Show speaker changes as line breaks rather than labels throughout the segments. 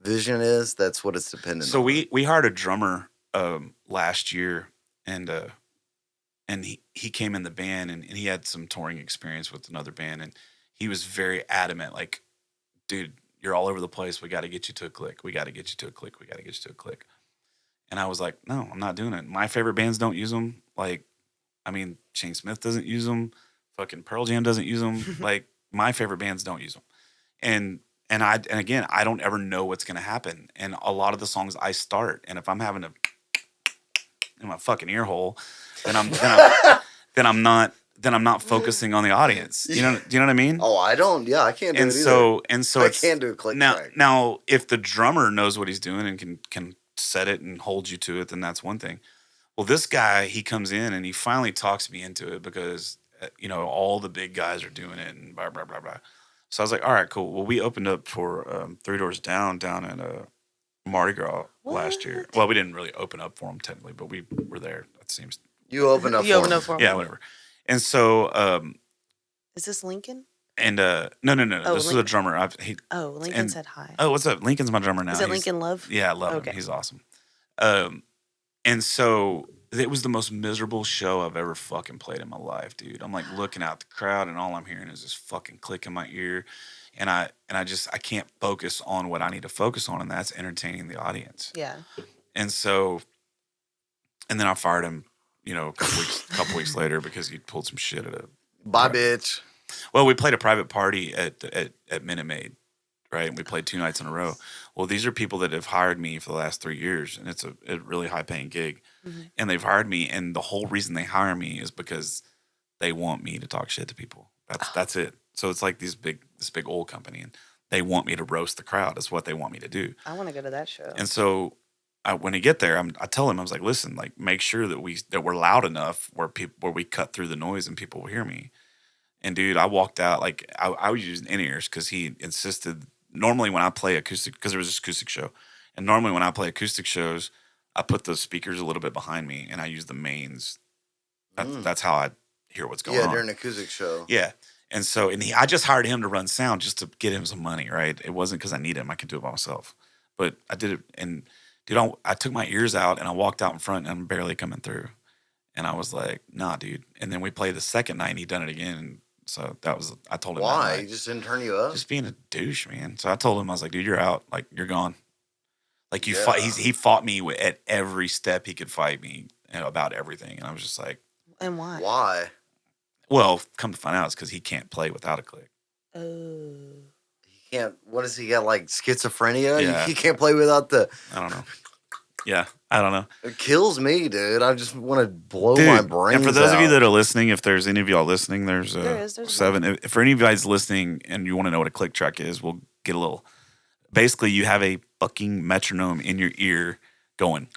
vision is, that's what it's dependent
So
on.
we hired a drummer last year, and he came in the band, and he had some touring experience with another band, and he was very adamant, like, dude, you're all over the place. We got to get you to a click. We got to get you to a click. We got to get you to a click. And I was like, no, I'm not doing it. My favorite bands don't use them. Like, I mean, Shane Smith doesn't use them. Fucking Pearl Jam doesn't use them. Like, my favorite bands don't use them. And again, I don't ever know what's gonna happen. And a lot of the songs I start, and if I'm having a in my fucking ear hole, then I'm not focusing on the audience. Do you know what I mean?
Oh, I don't. Yeah, I can't do
And
it
so
either.
and so
I
it's
can't do a click
now
track.
now if the drummer knows what he's doing and can set it and hold you to it, then that's one thing. Well, this guy, he comes in and he finally talks me into it because all the big guys are doing it and blah blah blah blah. So I was like, all right, cool. Well, we opened up for Three Doors Down at Mardi Gras last year.
What?
Well, we didn't really open up for them technically, but we were there. That seems
You open up
You
for
open
him.
up for him.
yeah, whatever. And so
Is this Lincoln?
and no.
Oh,
This is a drummer.
Lincoln
and-
said hi.
Oh, what's up? Lincoln's my drummer now.
Is it
He's-
Lincoln Love?
Yeah, I love
Okay.
him. He's awesome. And so it was the most miserable show I've ever fucking played in my life, dude. I'm like looking out the crowd and all I'm hearing is this fucking click in my ear. And I can't focus on what I need to focus on, and that's entertaining the audience.
Yeah.
And so, and then I fired him, a couple weeks later because he pulled some shit at a.
Bye, bitch.
Well, we played a private party at Minute Maid, right? And we played 2 nights in a row. Well, these are people that have hired me for the last 3 years, and it's a really high paying gig.
Mm-hmm.
And they've hired me, and the whole reason they hire me is because they want me to talk shit to people. That's it. So it's like this big oil company, and they want me to roast the crowd. Is what they want me to do.
I want to go to that show.
And so when I get there, I tell him, I was like, listen, like make sure that we're loud enough where we cut through the noise and people will hear me. And dude, I walked out like I was using in-ears because he insisted. Normally when I play acoustic, because there was this acoustic show, and normally when I play acoustic shows, I put the speakers a little bit behind me and I use the mains. That's how I hear what's going on.
Yeah, during an acoustic show.
Yeah. And so, I just hired him to run sound just to get him some money, right? It wasn't because I need him. I can do it by myself. But I did it. And dude, I took my ears out and I walked out in front and I'm barely coming through. And I was like, nah, dude. And then we played the second night and he done it again. And so I told him.
Why? He just didn't turn you up?
Just being a douche, man. So I told him, I was like, dude, you're out. Like, you're gone. Like,
Yeah.
He fought me at every step he could fight me about everything. And I was just like.
And why?
Why?
Well, come to find out, it's because he can't play without a click.
Oh.
He can't. What does he got? Like schizophrenia?
Yeah.
He can't play without the.
I don't know. Yeah, I don't know.
It kills me, dude. I just want to blow
Dude,
my brains
and for those of you
out.
that are listening, if there's any of y'all listening, there's
There's
7. If for any of you guys listening and you want to know what a click track is, we'll get a little. Basically, you have a fucking metronome in your ear going.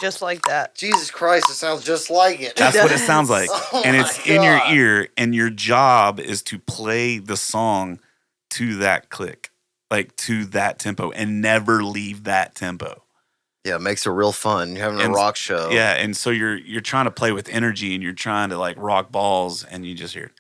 Just like that.
Jesus Christ, it sounds just like it.
That's what it sounds like.
Oh
And
my
it's in your
God.
ear, and your job is to play the song to that click, like to that tempo, and never leave that tempo.
Yeah, it makes it real fun. You're having a
And-
rock show.
Yeah, and so you're trying to play with energy, and you're trying to like rock balls, and you just hear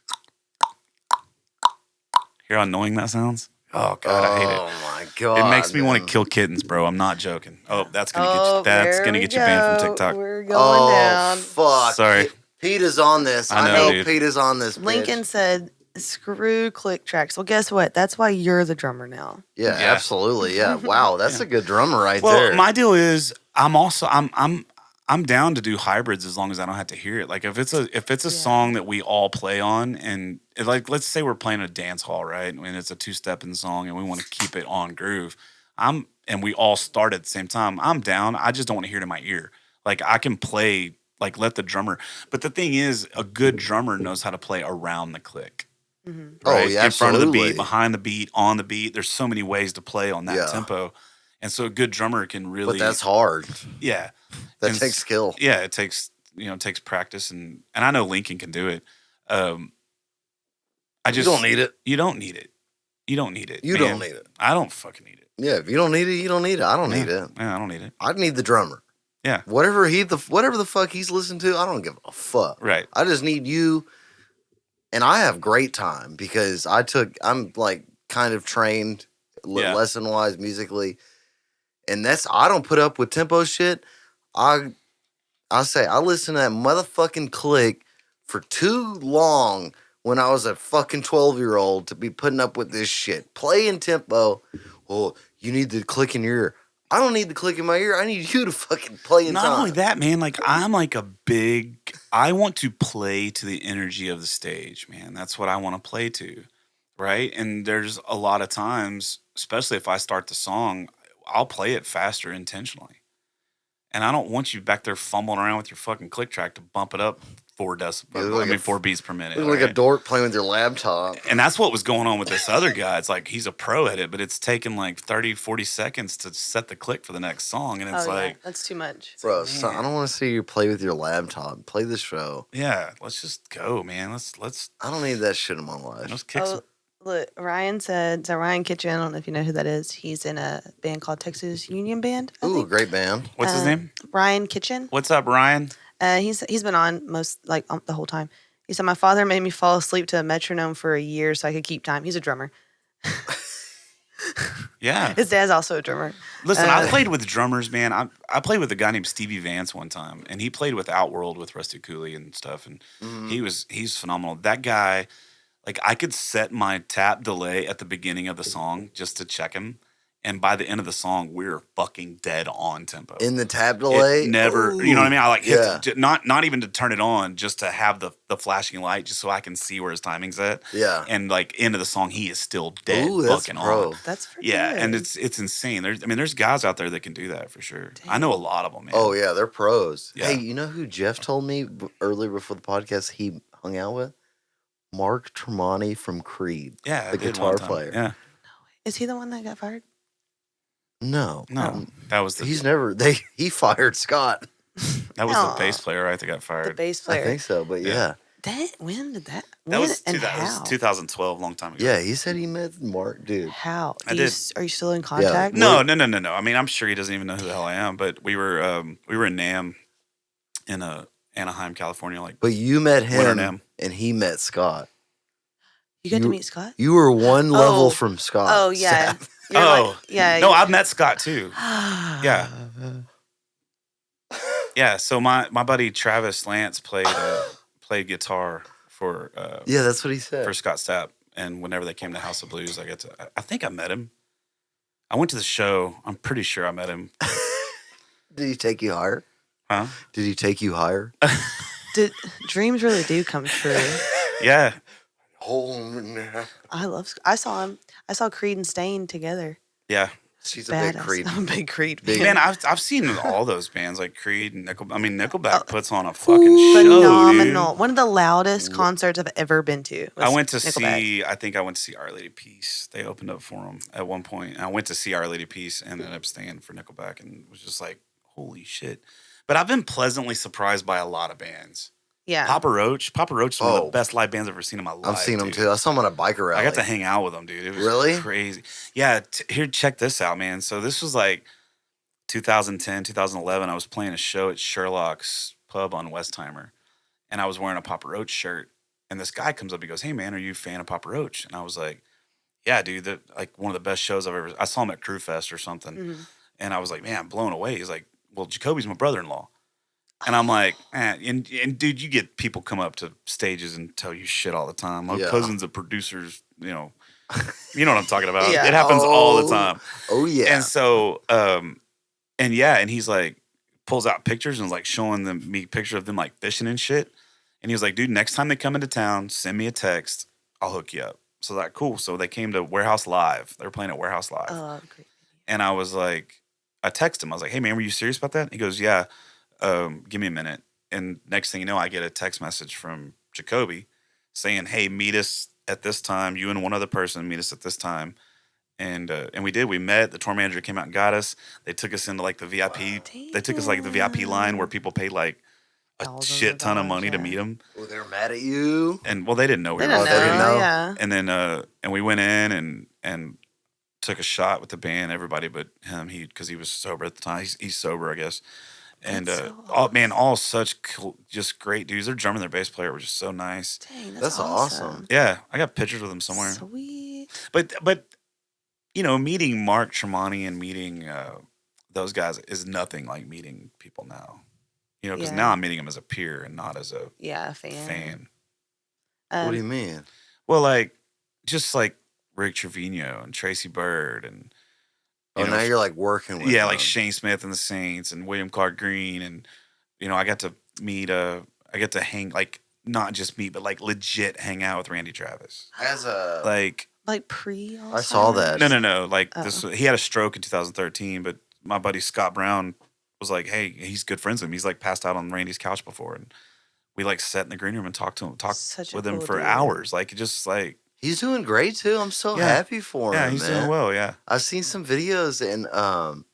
how annoying that sounds. Oh God, I hate it.
Oh my God.
It makes me want to
man.
kill kittens, bro. I'm not joking. Oh, that's gonna
Oh,
get you. That's
there
gonna
we
get you banned
go.
from TikTok.
We're going
Oh,
down.
fuck.
Sorry.
Pete is on this.
I
I
know,
know
dude.
Pete is on this. Bitch.
Lincoln said, "Screw click tracks." Well, guess what? That's why you're the drummer now.
Yeah,
Yeah.
absolutely. Yeah. Wow, that's
Yeah.
a good drummer right
Well,
there.
my deal is I'm down to do hybrids as long as I don't have to hear it. Like if it's a
Yeah.
song that we all play on, and like let's say we're playing a dance hall, right? And it's a 2-stepping song, and we want to keep it on groove. And we all start at the same time. I'm down. I just don't want to hear it in my ear. Like I can play, like let the drummer. But the thing is, a good drummer knows how to play around the click.
Mm-hmm.
Oh,
Right?
yeah,
In front of the
absolutely.
beat, behind the beat, on the beat. There's so many ways to play on that
Yeah.
tempo. And so a good drummer can really.
But that's hard.
Yeah.
That
And
takes skill.
Yeah, it takes practice, and I know Lincoln can do it. I
You
just
don't need it.
You don't need it. You don't need it.
You
man.
don't need it.
I don't fucking need it.
Yeah, if you don't need it, you don't need it. I don't need
Yeah.
it.
Yeah, I don't need it.
I need the drummer.
Yeah.
Whatever the fuck he's listening to, I don't give a fuck.
Right.
I just need you. And I have great time because I'm like kind of trained
Yeah.
lesson wise, musically. And I don't put up with tempo shit. I say I listened to that motherfucking Click for too long when I was a fucking 12-year-old to be putting up with this shit. Play in tempo. Well, you need the Click in your ear. I don't need the Click in my ear. I need you to fucking play in
Not
time.
only that, man, like I'm like I want to play to the energy of the stage, man. That's what I want to play to. Right. And there's a lot of times, especially if I start the song, I'll play it faster intentionally. And I don't want you back there fumbling around with your fucking click track to bump it up 4 decibels. 4 beats per minute.
Looking like a
right?
dork playing with your laptop.
And that's what was going on with this other guy. It's like he's a pro at it, but it's taking like 30, 40 seconds to set the click for the next song. And it's like,
that's too much.
Bro, son, I don't want to see you play with your laptop. Play the show.
yeah, let's just go, man. Let's
I don't need that shit in my life.
kick some.
Look, Ryan said, so Ryan Kitchen, I don't know if you know who that is. He's in a band called Texas Union Band. I
Ooh,
think.
great band.
What's his name?
Ryan Kitchen.
What's up, Ryan?
He's been on the whole time. He said, my father made me fall asleep to a metronome for a year so I could keep time. He's a drummer.
Yeah.
His dad's also a drummer.
Listen, I played with drummers, man. I played with a guy named Stevie Vance one time, and he played with Outworld with Rusty Cooley and stuff, and he's phenomenal. That guy, like I could set my tap delay at the beginning of the song just to check him, and by the end of the song, we're fucking dead on tempo.
In the tab delay?
It never,
Ooh,
you know what I mean? I like hit
yeah.
not even to turn it on, just to have the flashing light, just so I can see where his timing's at.
Yeah.
And like end of the song, he is still dead
Ooh, that's
fucking
pro.
on.
That's for
Yeah,
good.
and it's insane. There's guys out there that can do that for sure. I know a lot of them, man.
Oh, yeah, they're pros.
Yeah.
Hey, you know who Jeff told me earlier before the podcast he hung out with? Mark Tremonti from Creed.
Yeah,
the
I did
guitar
one time.
player.
Yeah,
Is he the one that got fired?
No.
no, that was the
He fired Scott.
the bass player, right? That got
The
fired.
bass
I
player.
think so, but yeah.
When did that?
That was,
and
that was
how?
2012, long time ago.
Yeah, he said he met Mark, dude.
How?
I did.
Are you still in contact?
No. I mean, I'm sure he doesn't even know who the hell I am. But we were in NAMM in Anaheim, California. Like,
But you met
Winter
him
NAMM.
and he met Scott.
You got to meet Scott?
You were one
Oh.
level from Scott.
Oh, yeah.
Seth.
You're
Oh.
yeah.
no, I've met Scott too. Yeah. Yeah. So my buddy Travis Lance played guitar for
Yeah, that's what he said.
for Scott Stapp, and whenever they came to House of Blues, I think I met him. I went to the show. I'm pretty sure I met him.
Did he take you higher?
Huh?
Did he take you higher?
Dreams really do come true.
Yeah.
I saw him. I saw Creed and Stain together.
Yeah.
She's a big
Badass.
Creed.
I'm a big Creed
Big-
fan.
Man, I've seen all those bands like Creed and Nickelback puts on a fucking show,
Phenomenal.
dude.
One of the loudest concerts I've ever been to.
I went to
Nickelback.
I think I went to see Our Lady Peace. They opened up for them at one point. And I went to see Our Lady Peace and ended up staying for Nickelback and was just like, holy shit. But I've been pleasantly surprised by a lot of bands.
Yeah.
Papa Roach is one of
Oh.
the best live bands I've ever seen in my life.
I've seen him
dude.
too. I saw him on a biker rally.
I got to hang out with them, dude. It was
Really?
crazy. Yeah, here, check this out, man. So this was like 2010, 2011. I was playing a show at Sherlock's Pub on Westheimer, and I was wearing a Papa Roach shirt. And this guy comes up, he goes, "Hey, man, are you a fan of Papa Roach?" And I was like, "Yeah, dude. Like one of the best shows I've ever." I saw him at Crew Fest or something,
Mhm.
and I was like, "Man, I'm blown away." He's like, "Well, Jacoby's my brother-in-law." And I'm like, and dude, you get people come up to stages and tell you shit all the time. My
Yeah.
cousin's a producer's, you know what I'm talking about.
Yeah.
It happens all the time.
Oh yeah.
And so, and he's like, pulls out pictures and is like showing me pictures of them like fishing and shit. And he was like, "Dude, next time they come into town, send me a text. I'll hook you up." So like, cool. So they came to Warehouse Live. They were playing at Warehouse Live.
Oh, great.
And I was like, I texted him. I was like, "Hey, man, were you serious about that?" He goes, "Yeah. Give me a minute." And next thing you know, I get a text message from Jacoby saying, "Hey, meet us at this time. You and one other person meet us at this time." And we did. We met. The tour manager came out and got us. They took us into like the VIP. They took us like the VIP line where people paid like a
Thousands
shit
of
ton of
dollars,
money to
yeah.
meet them.
Oh, they're mad at you.
And well, they didn't know we
They
were
didn't
out
they
there.
didn't know.
Yeah.
And then and we went in and took a shot with the band, everybody but him. Because he was sober at the time. He's sober, I guess. And
That's so
all such cool, just great dudes. Their drummer and their bass player were just so nice.
Dang,
That's awesome.
Yeah, I got pictures with them somewhere.
Sweet.
But meeting Mark Tremonti and meeting those guys is nothing like meeting people now. Because now I'm meeting them as a peer and not as a fan.
What do you mean?
Well, like, just like Rick Trevino and Tracy Bird and
now you're like working with them.
like Shane Smith and the Saints and William Clark Green and I got to meet I get to hang, like, not just meet but like legit hang out with Randy Travis
as a
like
pre.
I saw that.
No, like this. He had a stroke in 2013, but my buddy Scott Brown was like, hey, he's good friends with him. He's like passed out on Randy's couch before, and we like sat in the green room and talked with him for hours. Like, just like
he's doing great too. I'm so happy for him.
Yeah, he's doing well. Yeah,
I've seen some videos and God,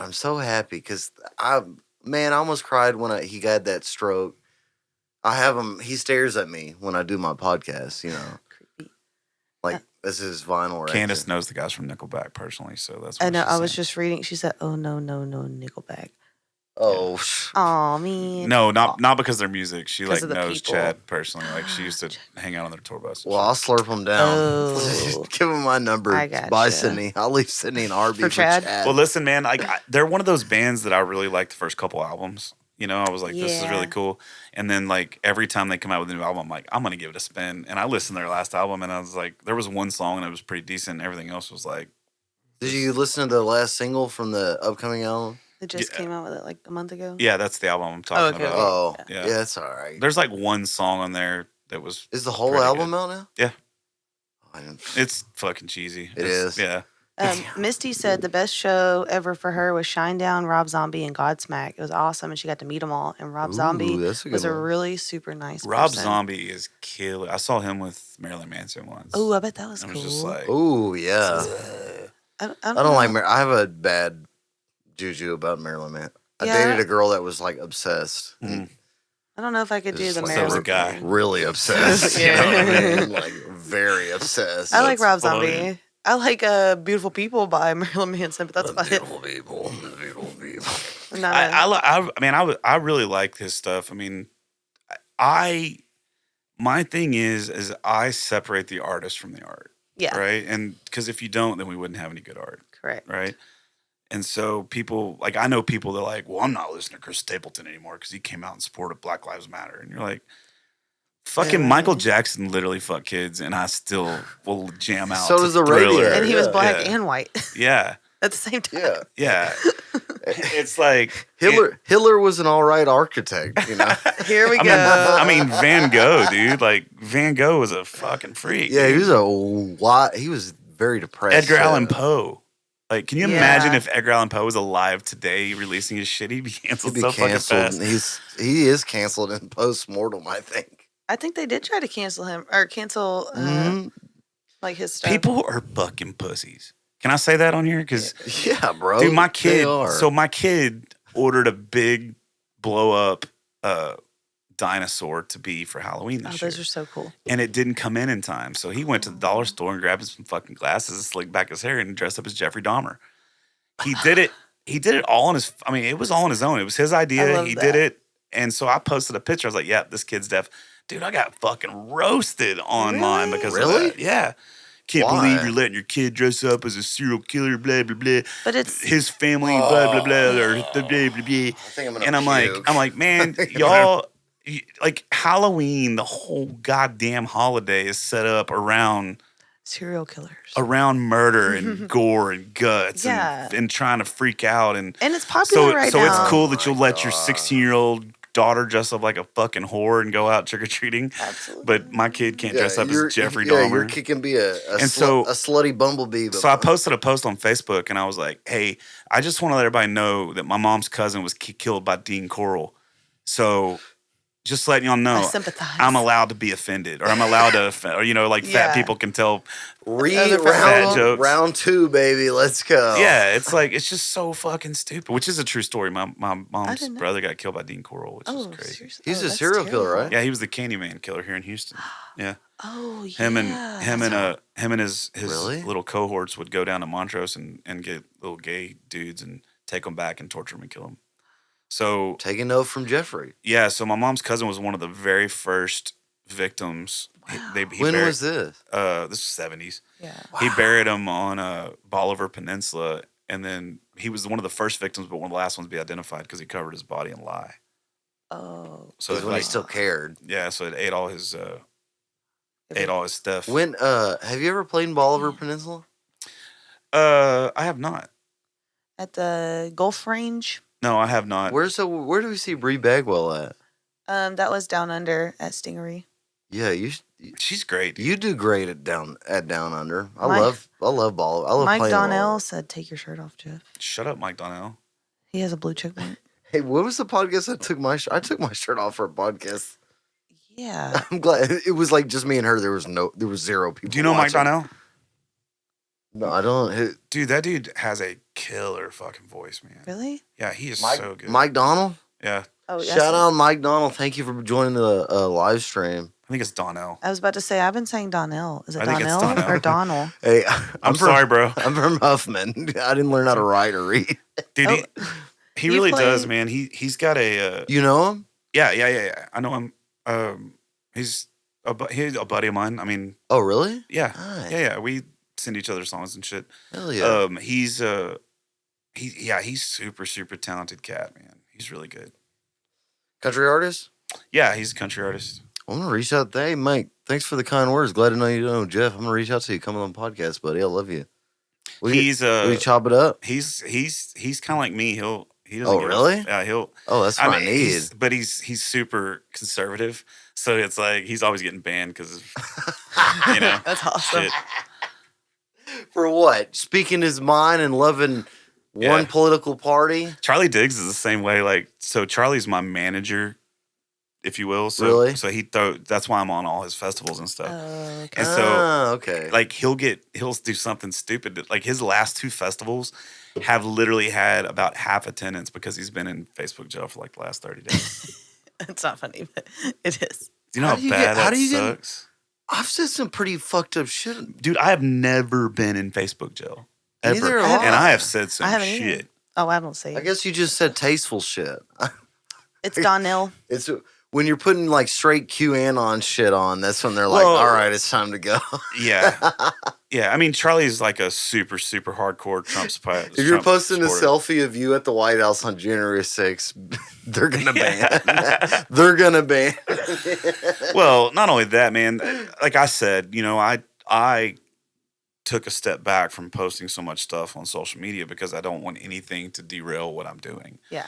I'm so happy because I almost cried when he got that stroke. I have him. He stares at me when I do my podcast.
Creepy.
Like this is vinyl. Right
Candace
there.
knows the guys from Nickelback personally, so that's. What
I know. I was
saying.
just reading. She said, "Oh no, Nickelback."
Oh,
oh man.
No, not because of their music. She like knows
people.
Chad personally. Like she used to hang out on their tour bus.
Well, I'll slurp him down.
Oh.
Give him my number.
I gotcha.
Bye, Sydney. I'll leave Sydney and Arby for Chad.
Well, listen, man. They're one of those bands that I really liked the first couple albums. I was like, this is really cool. And then like every time they come out with a new album, I'm like, I'm gonna give it a spin. And I listened to their last album, and I was like, there was one song and it was pretty decent. Everything else was like.
Did you listen to the last single from the upcoming album?
It just came out with it like a month ago.
Yeah, that's the album I'm talking about.
Oh, yeah, that's all right.
There's like one song on there that was.
Is the whole album out now?
Yeah.
Oh,
it's fucking cheesy.
It is.
Yeah.
Misty said the best show ever for her was Shinedown, Rob Zombie, and Godsmack. It was awesome, and she got to meet them all. And Rob Zombie was a really super nice
Rob
person.
Zombie is killer. I saw him with Marilyn Manson once.
Oh, I bet that was cool.
I was just like,
oh yeah. I don't like. I have a bad juju about Marilyn Manson. I dated a girl that was like obsessed.
Mm.
I don't know if I could do the
like
Marilyn
guy.
Really obsessed. You know what I mean? Like very obsessed.
I like Rob Zombie. I like Beautiful People by Marilyn Manson, but that's about
beautiful
it.
People. Beautiful people.
I really like his stuff. I mean, my thing is I separate the artist from the art.
Yeah.
Right. And because if you don't, then we wouldn't have any good art.
Correct.
Right. And so people, like, I know people that are like, well, I'm not listening to Chris Stapleton anymore because he came out in support of Black Lives Matter. And you're like, fucking Michael Jackson literally fucked kids, and I still will jam out.
So does the radio.
And he was black and white.
Yeah.
At the same time.
Yeah.
Yeah. It's like
Hitler was an all right architect,
Here we go.
I mean, Van Gogh, dude. Like, Van Gogh was a fucking freak.
Yeah, he was very depressed.
Edgar Allan Poe. Like, can you imagine if Edgar Allan Poe was alive today releasing his shit? He'd be canceled so fucking fast.
He is canceled in post-mortem, I think.
I think they did try to cancel him or cancel like his stuff.
People are fucking pussies. Can I say that on here? Because
yeah, bro.
Dude, my kid ordered a big blow up dinosaur to be for Halloween this year.
Those are so cool.
And it didn't come in time. So he went to the dollar store and grabbed some fucking glasses, slicked back his hair, and dressed up as Jeffrey Dahmer. He did it. He did it all on his. I mean, it was all on his own. It was his idea. He did it. And so I posted a picture. I was like, "Yeah, this kid's deaf." Dude, I got fucking roasted online because of that. Yeah. Can't believe you're letting your kid dress up as a serial killer, blah, blah, blah.
But it's
his family, blah, blah, blah, or blah, blah, blah.
I think I'm gonna
and I'm like, man, y'all, like Halloween, the whole goddamn holiday is set up around
serial killers,
around murder and gore and guts and trying to freak out. And
it's popular right now.
So it's cool that you'll let your 16-year-old daughter dress up like a fucking whore and go out trick-or-treating.
Absolutely.
But my kid can't dress up as Jeffrey Dahmer.
Your kid can be a slutty bumblebee.
So I posted a post on Facebook and I was like, hey, I just want to let everybody know that my mom's cousin was killed by Dean Coral. So just letting y'all know, I'm allowed to be offended, or I'm allowed to, fat people can tell.
Round 2, baby. Let's go.
Yeah, it's like, it's just so fucking stupid, which is a true story. My mom's brother got killed by Dean Coral, which is crazy.
Seriously?
He's a serial killer, right?
Yeah, he was the Candyman killer here in Houston. Yeah.
Oh, yeah.
Him and his
Really?
little cohorts would go down to Montrose and get little gay dudes and take them back and torture them and kill them. So
take a note from Jeffrey.
Yeah, so my mom's cousin was one of the very first victims. He
When
buried,
was this?
This was 70s.
Yeah.
He buried them on Bolivar Peninsula, and then he was one of the first victims, but one of the last ones to be identified because he covered his body in lye.
Oh.
So
When he still cared.
Yeah, so it ate all his stuff.
When have you ever played in Bolivar Peninsula?
I have not.
At the golf range.
No, I have not.
Where do we see Bree Bagwell at?
That was down under at Stingery.
Yeah,
She's great.
you do great at down under. I
Mike-
love ball. I love
Mike
playing
Donnell said, "Take your shirt off, Jeff."
Shut up, Mike Donnell.
He has a blue check mark.
Hey, what was the podcast I took my shirt off for a podcast?
Yeah.
I'm glad it was like just me and her. There was zero people.
Do you know Mike
watching.
Donnell?
No, I don't.
Dude, that dude has a killer fucking voice, man.
Really?
Yeah, he is
Mike,
so good.
Mike Donald.
Yeah,
Oh, yeah.
Shout out Mike Donald. Thank you for joining the live stream.
I think it's Donnell.
I was about to say I've been saying Donnell. Is it
I think it's
Donnell
Donnell.
or Donnell?
Hey,
I'm sorry, bro.
I'm from Huffman. I didn't learn how to write or read.
Dude,
Oh,
he
you
really
play-
does, man. He's got a
You know him?
yeah. I know him. He's a buddy of mine. I mean,
Oh, really?
yeah,
Nice.
yeah. We send each other songs and shit.
Hell yeah.
He's super super talented cat, man. He's really good.
Country artist?
Yeah, he's a country artist.
I'm gonna reach out. Hey, Mike, thanks for the kind words. Glad to know you know Jeff. I'm gonna reach out to you. Come on the podcast, buddy. I love you. We chop it up.
He's kind of like me. He doesn't.
Oh, really?
Yeah, he'll.
Oh, that's what I need.
But he's super conservative, so it's like he's always getting banned because of
That's awesome.
shit.
For what? Speaking his mind and loving one
Yeah.
political party.
Charlie Diggs is the same way. Like, so Charlie's my manager, if you will. So,
Really?
So that's why I'm on all his festivals and stuff.
Oh, okay.
And so,
Okay.
like, he'll do something stupid. Like, his last two festivals have literally had about half attendance because he's been in Facebook jail for like the last 30 days.
It's not funny, but it is.
Do you know
How
how,
do you
bad
get- how
that
do you get-
sucks?
I've said some pretty fucked up shit.
Dude, I have never been in Facebook jail. Ever.
Neither have
And
I.
I have said some
I haven't either.
shit.
Oh, I don't say
I
it.
guess you just said tasteful shit.
It's Donnell.
It's when you're putting like straight QAnon shit on. That's when they're like,
Well-
"All right, it's time to go."
Yeah. Yeah. I mean, Charlie's like a super, super hardcore Trump supporter.
If you're posting a selfie of you at the White House on January 6th, they're gonna ban. They're gonna ban.
Well, not only that, man. Like I said, I took a step back from posting so much stuff on social media because I don't want anything to derail what I'm doing.
Yeah.